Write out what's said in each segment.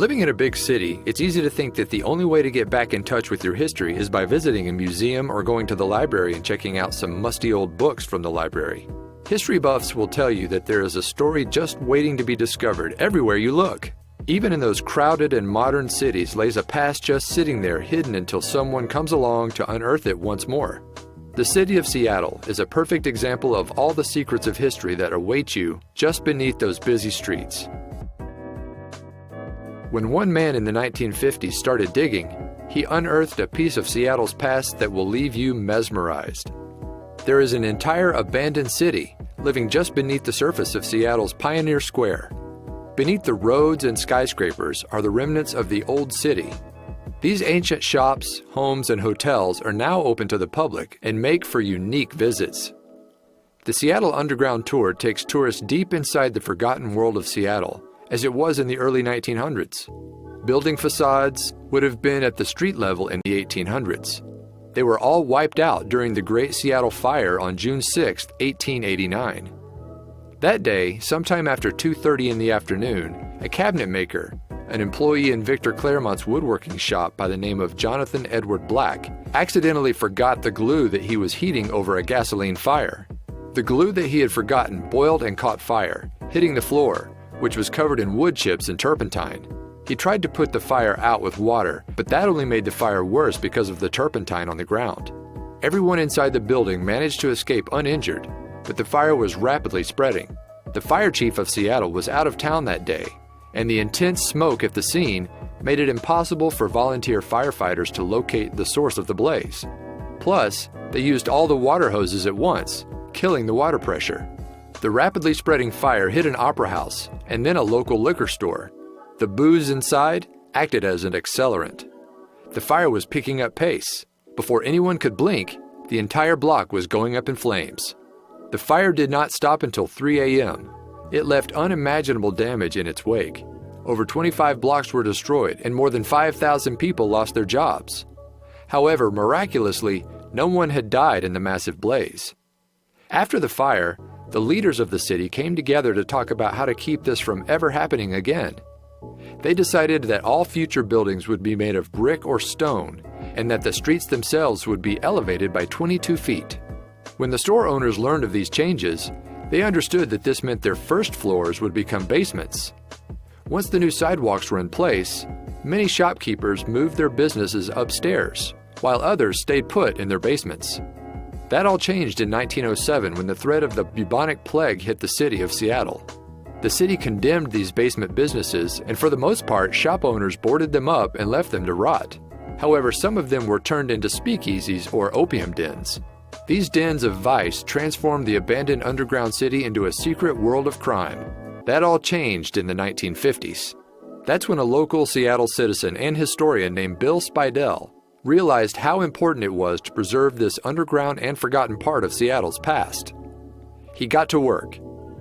Living in a big city, it's easy to think that the only way to get back in touch with your history is by visiting a museum or going to the library and checking out some musty old books from the library. History buffs will tell you that there is a story just waiting to be discovered everywhere you look. Even in those crowded and modern cities lays a past just sitting there hidden until someone comes along to unearth it once more. The city of Seattle is a perfect example of all the secrets of history that await you just beneath those busy streets. When one man in the 1950s started digging, he unearthed a piece of Seattle's past that will leave you mesmerized. There is an entire abandoned city living just beneath the surface of Seattle's Pioneer Square. Beneath the roads and skyscrapers are the remnants of the old city. These ancient shops, homes, and hotels are now open to the public and make for unique visits. The Seattle Underground Tour takes tourists deep inside the forgotten world of Seattle, as it was in the early 1900s. Building facades would have been at the street level in the 1800s. They were all wiped out during the Great Seattle Fire on June 6, 1889. That day, sometime after 2:30 in the afternoon, a cabinet maker, an employee in Victor Claremont's woodworking shop by the name of Jonathan Edward Black, accidentally forgot the glue that he was heating over a gasoline fire. The glue that he had forgotten boiled and caught fire, hitting the floor, which was covered in wood chips and turpentine. He tried to put the fire out with water, but that only made the fire worse because of the turpentine on the ground. Everyone inside the building managed to escape uninjured, but the fire was rapidly spreading. The fire chief of Seattle was out of town that day, and the intense smoke at the scene made it impossible for volunteer firefighters to locate the source of the blaze. Plus, they used all the water hoses at once, killing the water pressure. The rapidly spreading fire hit an opera house and then a local liquor store. The booze inside acted as an accelerant. The fire was picking up pace. Before anyone could blink, the entire block was going up in flames. The fire did not stop until 3 a.m. It left unimaginable damage in its wake. Over 25 blocks were destroyed and more than 5,000 people lost their jobs. However, miraculously, no one had died in the massive blaze. After the fire, the leaders of the city came together to talk about how to keep this from ever happening again. They decided that all future buildings would be made of brick or stone, and that the streets themselves would be elevated by 22 feet. When the store owners learned of these changes, they understood that this meant their first floors would become basements. Once the new sidewalks were in place, many shopkeepers moved their businesses upstairs, while others stayed put in their basements. That all changed in 1907 when the threat of the bubonic plague hit the city of Seattle. The city condemned these basement businesses, and for the most part, shop owners boarded them up and left them to rot. However, some of them were turned into speakeasies or opium dens. These dens of vice transformed the abandoned underground city into a secret world of crime. That all changed in the 1950s. That's when a local Seattle citizen and historian named Bill Spidell realized how important it was to preserve this underground and forgotten part of Seattle's past. He got to work,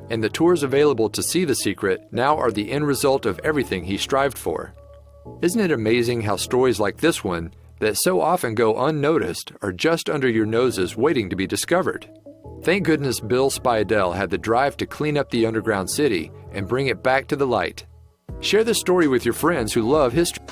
and the tours available to see the secret now are the end result of everything he strived for. Isn't it amazing how stories like this one, that so often go unnoticed, are just under your noses waiting to be discovered? Thank goodness Bill Spidell had the drive to clean up the underground city and bring it back to the light. Share this story with your friends who love history.